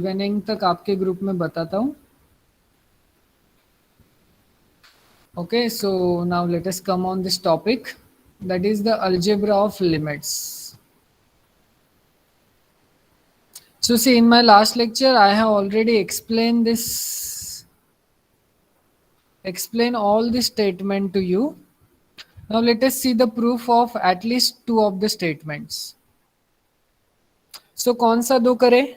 Evening तक आपके group में बताता हूँ. Okay, so now let us come on this topic, that is the algebra of limits. So see, in my last lecture I have already explain all this statement to you. Now let us see the proof of at least two of the statements. So कौन सा दो करें?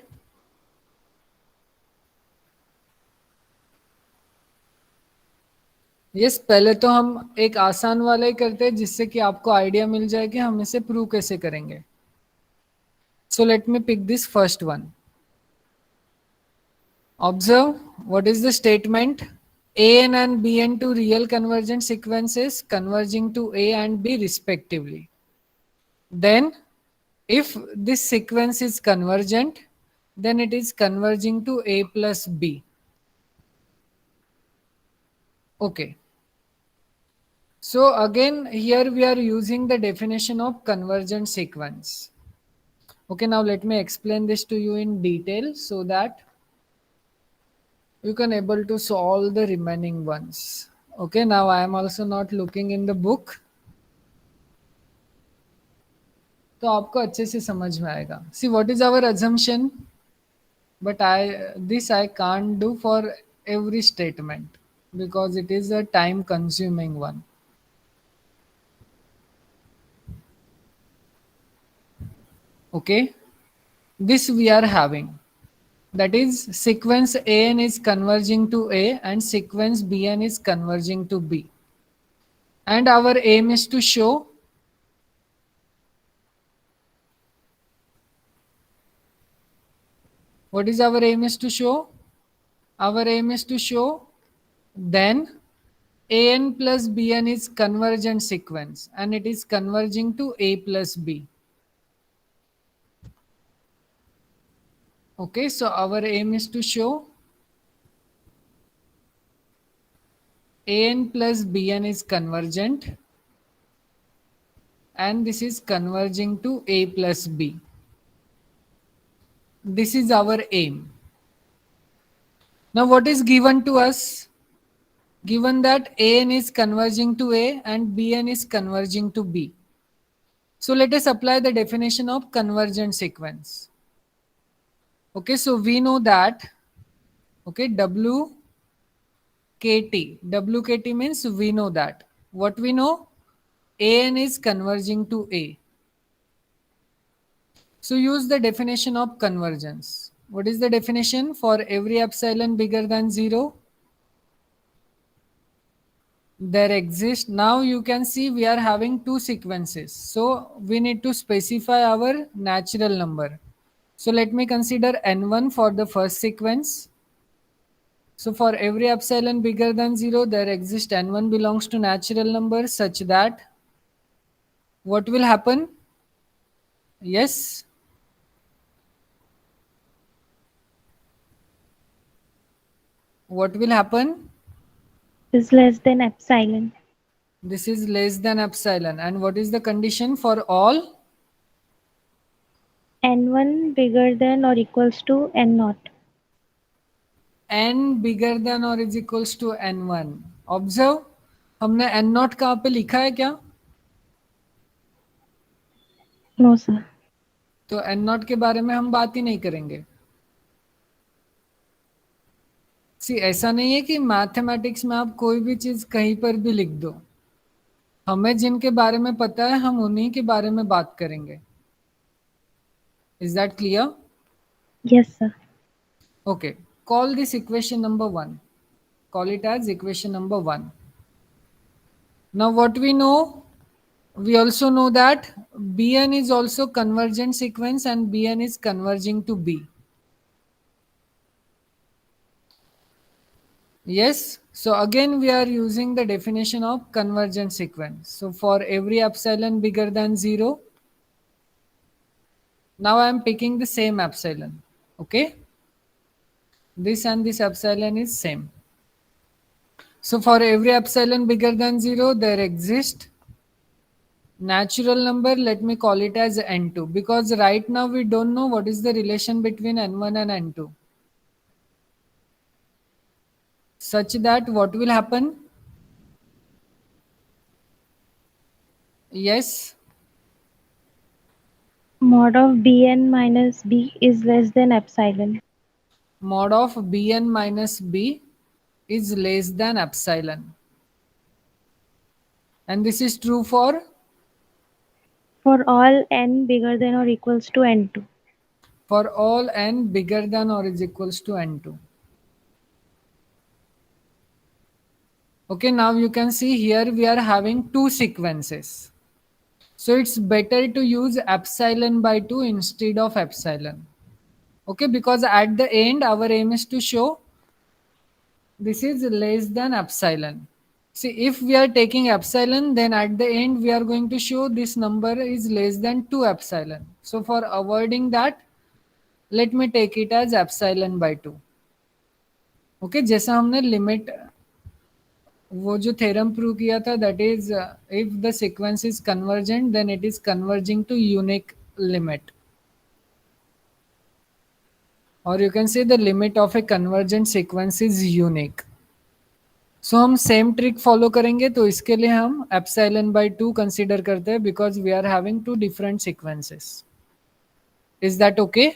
Yes, पहले तो हम एक आसान वाला ही करते हैं जिससे कि आपको आइडिया मिल जाए कि हम इसे प्रूव कैसे करेंगे. So let me pick this first one. Observe what is the statement. A n and Bn two real convergent sequences converging to A and B respectively. Then if this sequence is convergent, then it is converging to A plus B. Okay. So again here we are using the definition of convergent sequence. Okay, now let me explain this to you in detail so that you can able to solve the remaining ones. Okay, now I am also not looking in the book, तो आपको अच्छे से समझ में आएगा. See what is our assumption, but I can't do for every statement because it is a time consuming one. Okay, this we are having, that is sequence an is converging to A and sequence bn is converging to B, and our aim is to show what is our aim is to show. Our aim is to show then an plus bn is convergent sequence and it is converging to A plus B. Okay, so our aim is to show an plus bn is convergent and this is converging to A plus B. This is our aim. Now what is given to us? Given that an is converging to A and bn is converging to B. So let us apply the definition of convergent sequence. Okay, so we know that, okay, WKT means we know that. What we know? An is converging to A. So use the definition of convergence. What is the definition? For every epsilon bigger than 0, there exists, now you can see we are having two sequences. So we need to specify our natural number. So let me consider n1 for the first sequence. So for every epsilon bigger than 0, there exists n1 belongs to natural number such that what will happen? Yes. What will happen? Is less than epsilon. This is less than epsilon. And what is the condition for all? N1 bigger than or equals to N0. n bigger than or is equals to n1. Observe, हमने n0 कहाँ पे लिखा है क्या? No, sir. तो n0 के बारे में हम बात ही नहीं करेंगे. सी ऐसा नहीं है कि मैथमेटिक्स में आप कोई भी चीज कहीं पर भी लिख दो. हमें जिनके बारे में पता है हम उन्हीं के बारे में बात करेंगे. Is that clear? Yes, sir. Okay. Call this equation number 1. Call it as equation number 1. Now what we know? We also know that Bn is also convergent sequence and Bn is converging to B. Yes. So again we are using the definition of convergent sequence. So for every epsilon bigger than 0, now I am picking the same epsilon. Okay. This and this epsilon is same. So for every epsilon bigger than 0, there exists natural number. Let me call it as n2 because right now we don't know what is the relation between n1 and n2. such that what will happen? Yes, Mod of Bn minus B is less than epsilon. mod of Bn minus B is less than epsilon. And this is true For all n bigger than or equals to n2. for all n bigger than or is equals to n2. Okay, now you can see here we are having two sequences. So it's better to use epsilon by 2 instead of epsilon. Okay, because at the end our aim is to show this is less than epsilon. See, if we are taking epsilon, then at the end we are going to show this number is less than 2 epsilon. So for avoiding that, let me take it as epsilon by 2. Okay जैसा हमने limit वो जो theorem prove किया था that is if the sequence is convergent then it is converging to unique limit और you can say the limit of a convergent sequence is unique. So हम same trick follow करेंगे तो इसके लिए हम epsilon bye 2 consider करते हैं because we are having two different sequences. Is that okay?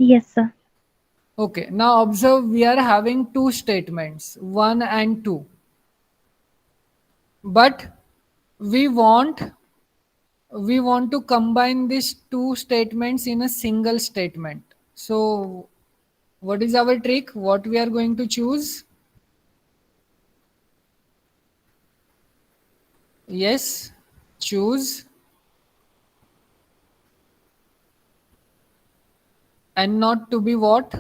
Yes, sir. Okay, now observe we are having two statements 1 and 2, but we want we want to combine these two statements in a single statement. So what is our trick? What we are going to choose? Yes, choose and not to be what?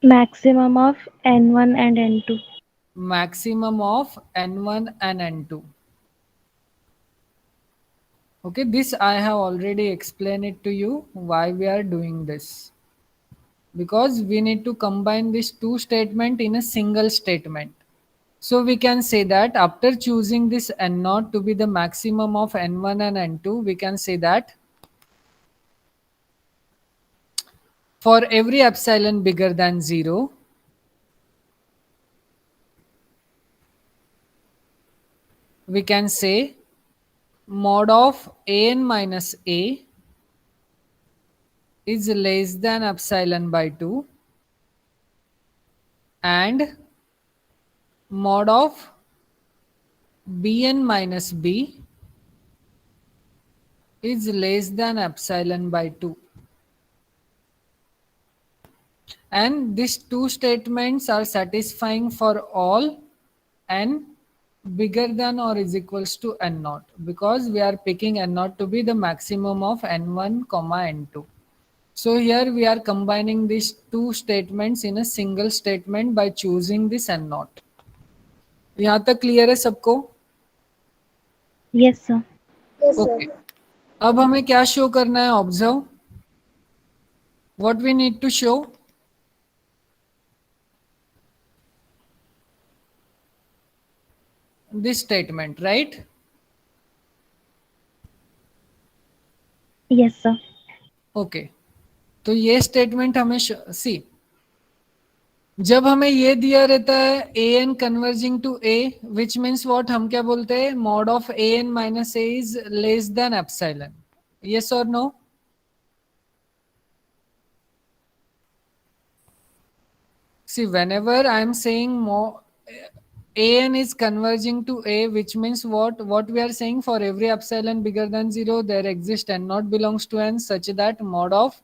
Maximum of n1 and n2. Maximum of n1 and n2. Okay, this I have already explained it to you why we are doing this. Because we need to combine these two statements in a single statement. So we can say that after choosing this n naught to be the maximum of n1 and n2, we can say that for every epsilon bigger than 0, we can say mod of an minus a is less than epsilon by 2 and mod of bn minus b is less than epsilon by 2. And these two statements are satisfying for all n bigger than or is equals to n naught because we are picking n naught to be the maximum of n1 comma n2. So here we are combining these two statements in a single statement by choosing this n naught. यहाँ तक clear है सबको? Yes, sir. Okay अब हमें क्या show करना है? Observe what we need to show. This statement, right? Yes, sir. Okay तो ये स्टेटमेंट हमें सी जब हमें ये दिया रहता है a n converging to a which means what हम क्या बोलते हैं mod of a n minus a is less than epsilon. Yes और no? See, whenever I am saying more, an is converging to a, which means what we are saying for every epsilon bigger than 0, there exists n not belongs to n such that mod of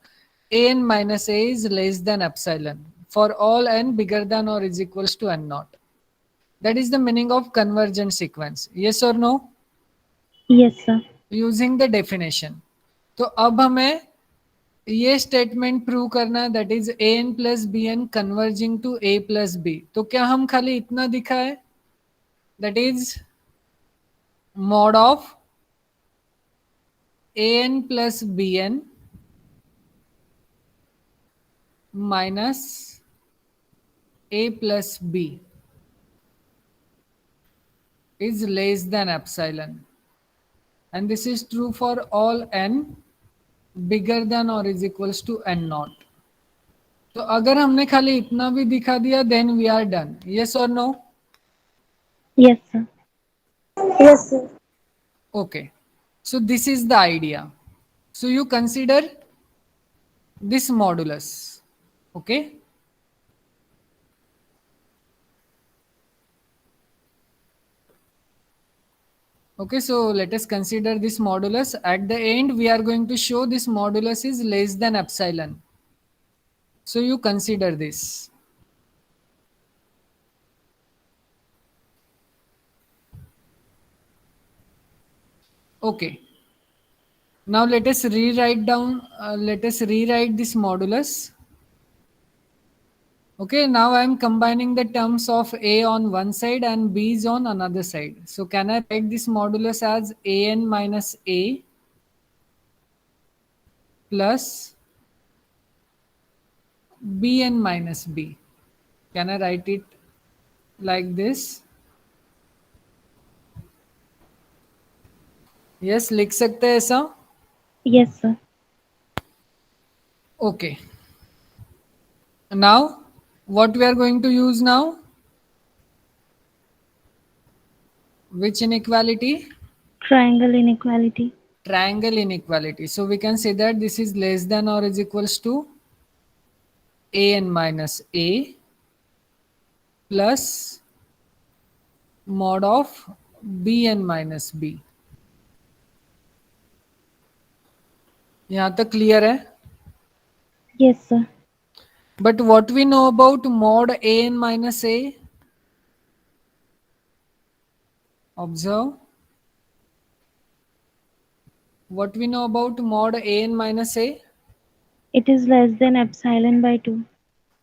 an minus a is less than epsilon for all n bigger than or is equals to n naught. That is the meaning of convergent sequence. Yes or no? Yes, sir. Using the definition. तो अब हमें ये statement prove करना है that is a n plus b n converging to a plus b. तो क्या हम खाली इतना दिखा है that is mod of a n plus b n minus a plus b is less than epsilon, and this is true for all n bigger than or is equals to n naught. तो अगर हमने खाली इतना भी दिखा दिया then we are done. Yes or no? Yes, sir. Yes, sir. Okay. So this is the idea. So you consider this modulus. Okay. Okay, so let us consider this modulus. At the end, we are going to show this modulus is less than epsilon. So you consider this. Okay. Now let us rewrite this modulus. Okay, now I am combining the terms of A on one side and B is on another side. So can I write this modulus as AN minus A plus Bn minus B? Can I write it like this? Yes, लिख सकते हैं ऐसा? Yes, sir. Okay. Now, what we are going to use now? Which inequality? Triangle inequality. Triangle inequality. So we can say that this is less than or is equals to an minus a plus mod of bn minus b. यहाँ तक clear है? Yes, sir. But what we know about mod an minus a? Observe. What we know about mod an minus a? It is less than epsilon by 2.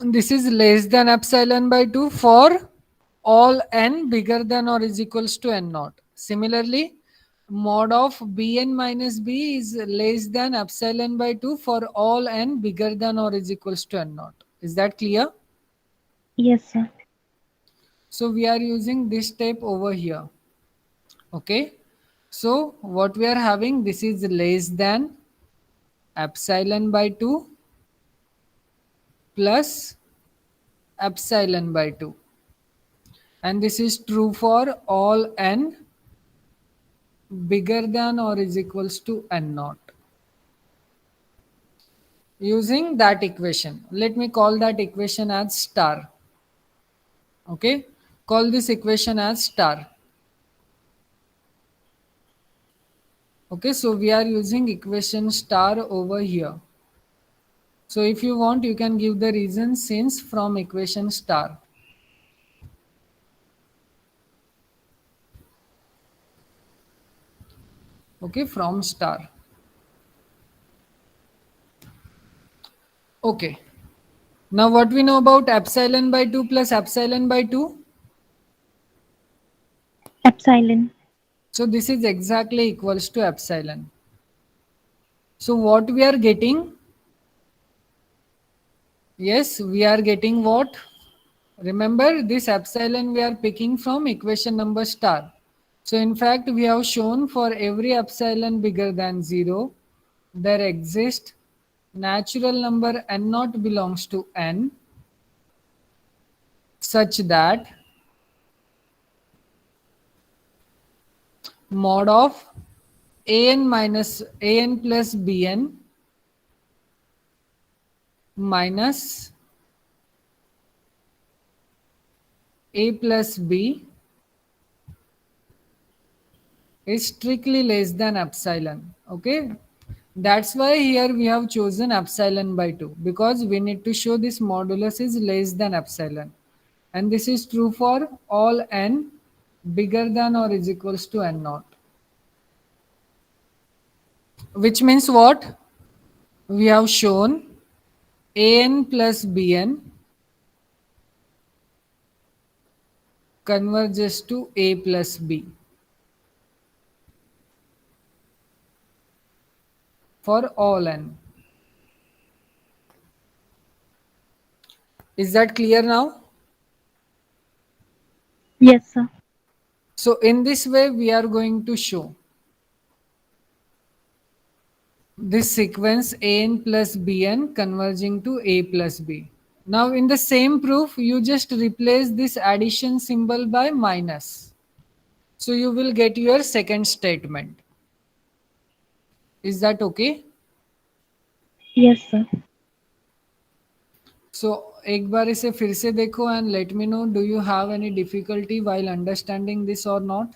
This is less than epsilon by 2 for all n bigger than or is equals to n naught. Similarly, mod of bn minus b is less than epsilon by 2 for all n bigger than or is equals to n naught. Is that clear? Yes, sir. So we are using this step over here. Okay. So what we are having, this is less than epsilon by 2 plus epsilon by 2. And this is true for all n bigger than or is equals to n naught. Using that equation, let me call that equation as star. Okay, call this equation as star. Okay, so we are using equation star over here. So if you want, you can give the reason since from equation star. Okay, from star. Okay. Now what we know about epsilon by 2 plus epsilon by 2? Epsilon. So this is exactly equals to epsilon. So what we are getting? Yes, we are getting what? Remember this epsilon we are picking from equation number star. So in fact we have shown for every epsilon bigger than 0, there exists natural number n naught belongs to n such that mod of an minus an plus bn minus a plus b is strictly less than epsilon. Okay, that's why here we have chosen epsilon by 2 because we need to show this modulus is less than epsilon, and this is true for all n bigger than or is equals to n naught, which means what? We have shown an plus bn converges to a plus b for all n. Is that clear now? Yes, sir. So in this way we are going to show this sequence an plus bn converging to a plus b. Now in the same proof, you just replace this addition symbol by minus. So you will get your second statement. Is that okay? Yes, sir. So एक बार इसे फिर से देखो and let me know, do you have any difficulty while understanding this or not?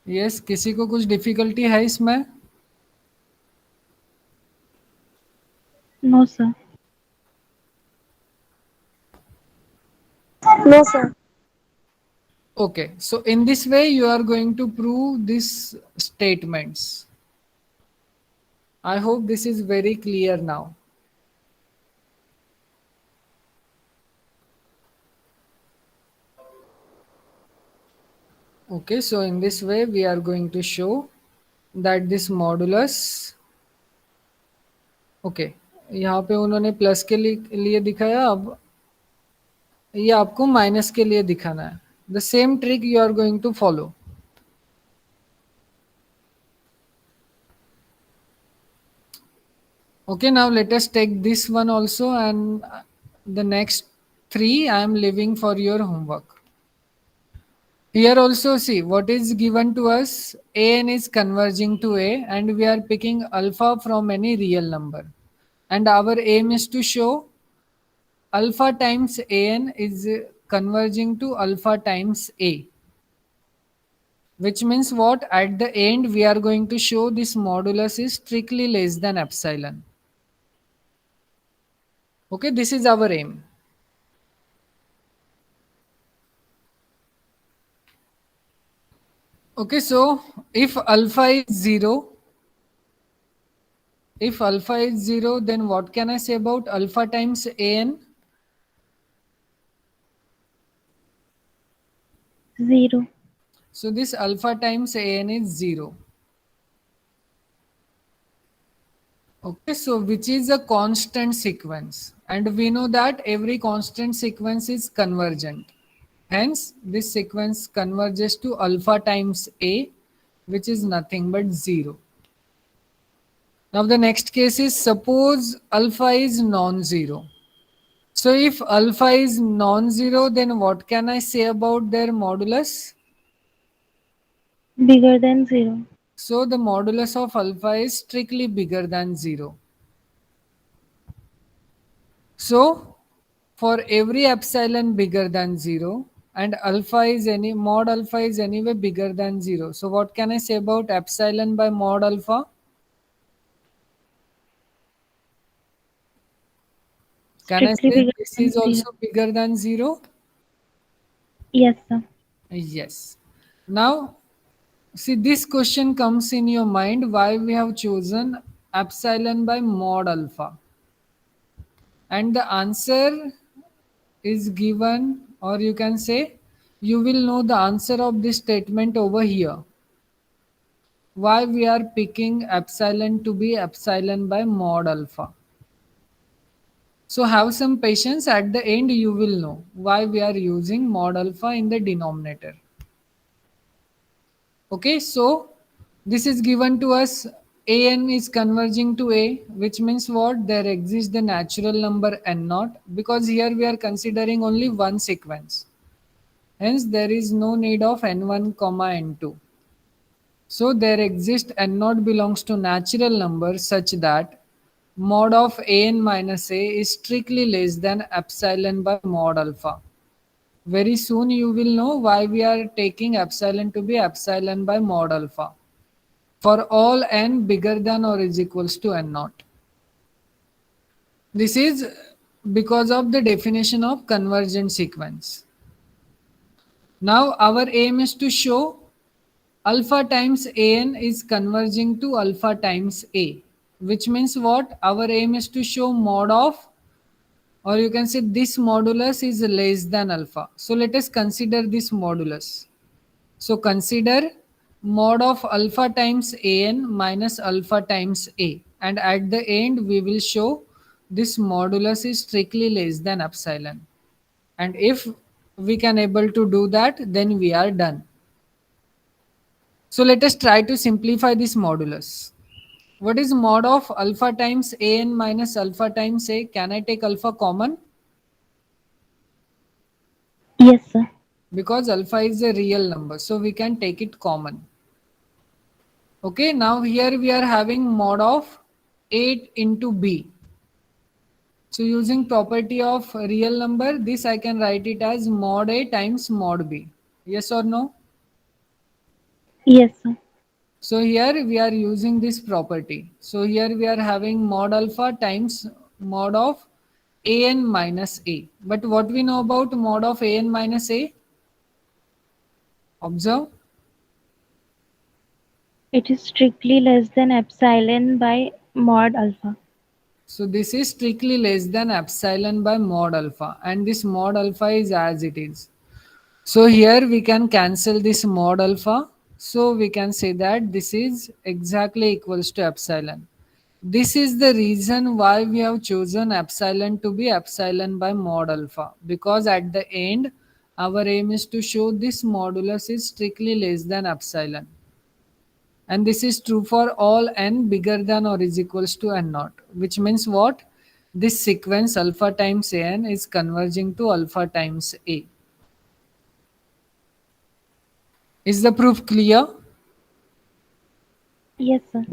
Yes, किसी को कुछ difficulty है इसमें? No, sir. No, sir. Okay, so in this way you are going to prove these statements. I hope this is very clear now. Okay, so in this way we are going to show that this modulus, okay, यहाँ पे उन्होंने plus के लिए दिखाया, अब ये आपको minus के लिए दिखाना है. The same trick you are going to follow. Okay, now let us take this one also, and the next three I am leaving for your homework. Here also see what is given to us. An is converging to A and we are picking alpha from any real number. And our aim is to show alpha times An is converging to alpha times A. Which means what? At the end we are going to show this modulus is strictly less than epsilon. Okay, this is our aim. Okay, so if alpha is 0, then what can I say about alpha times An? 0. So this alpha times An is 0. Okay, so which is a constant sequence, and we know that every constant sequence is convergent. Hence, this sequence converges to alpha times A, which is nothing but 0. Now the next case is suppose alpha is non-zero. So if alpha is non-zero, then what can I say about their modulus? Bigger than 0. So the modulus of alpha is strictly bigger than 0. So for every epsilon bigger than 0, and mod alpha is anyway bigger than 0. So what can I say about epsilon by mod alpha? Can I Strictly say bigger this than is 0. also bigger than 0? Yes, sir. Yes. Now, see, this question comes in your mind why we have chosen epsilon by mod alpha. And the answer is given, or you can say, you will know the answer of this statement over here. Why we are picking epsilon to be epsilon by mod alpha. So have some patience, at the end you will know why we are using mod alpha in the denominator. Okay, so this is given to us, an is converging to a, which means what? There exists the natural number n naught, because here we are considering only one sequence. Hence there is no need of n1 comma n2. So there exists n naught belongs to natural number such that mod of an minus a is strictly less than epsilon by mod alpha. Very soon you will know why we are taking epsilon to be epsilon by mod alpha for all n bigger than or is equals to n naught. This is because of the definition of convergent sequence. Now our aim is to show alpha times an is converging to alpha times a, which means what? Our aim is to show mod of or you can say this modulus is less than alpha. So let us consider this modulus. So consider mod of alpha times an minus alpha times a, and at the end we will show this modulus is strictly less than epsilon. And if we can able to do that, then we are done. So let us try to simplify this modulus. What is mod of alpha times an minus alpha times a? Can I take alpha common? Yes, sir. Because alpha is a real number, so we can take it common. Okay, now here we are having mod of 8 into b. So using property of real number, this I can write it as mod a times mod b. Yes or no? Yes, sir. So here we are using this property. So here we are having mod alpha times mod of an minus a. But what we know about mod of an minus a? Observe. It is strictly less than epsilon by mod alpha. So this is strictly less than epsilon by mod alpha, and this mod alpha is as it is. So here we can cancel this mod alpha. So we can say that this is exactly equals to epsilon. This is the reason why we have chosen epsilon to be epsilon by mod alpha, because at the end our aim is to show this modulus is strictly less than epsilon. And this is true for all n bigger than or is equals to n naught, which means what? This sequence alpha times an is converging to alpha times a. Is the proof clear? Yes, sir.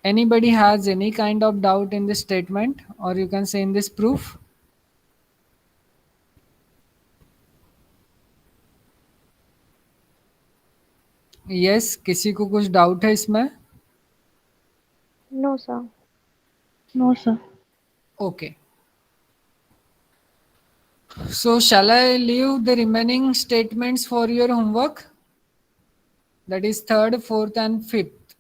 Anybody has any kind of doubt in this statement, or you can say in this proof? Yes, किसी को कुछ doubt है इसमें? No, sir. No, sir. Okay. So shall I leave the remaining statements for your homework? That is third, fourth, and fifth.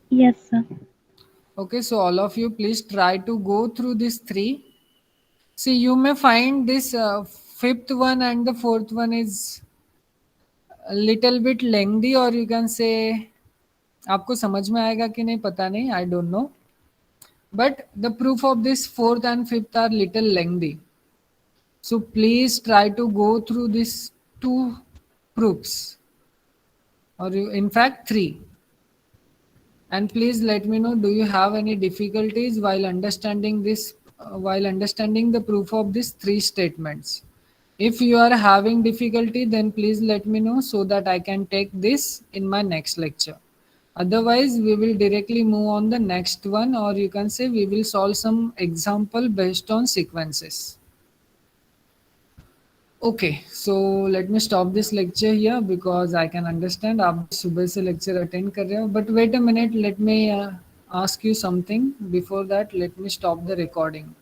Yes, sir. Okay, so all of you please try to go through these three. See, you may find this fifth one and the fourth one is a little bit lengthy, or you can say आपको समझ में आएगा कि नहीं पता नहीं, I don't know. But the proof of this fourth and fifth are little lengthy. So please try to go through these two proofs, or in fact three. And please let me know, do you have any difficulties while understanding this, while understanding the proof of these three statements? If you are having difficulty, then please let me know so that I can take this in my next lecture. Otherwise, we will directly move on the next one, or you can say we will solve some example based on sequences. Okay, so let me stop this lecture here because I can understand आप सुबह से lecture attend कर रहे हो. But wait a minute, let me ask you something. Before that, let me stop the recording.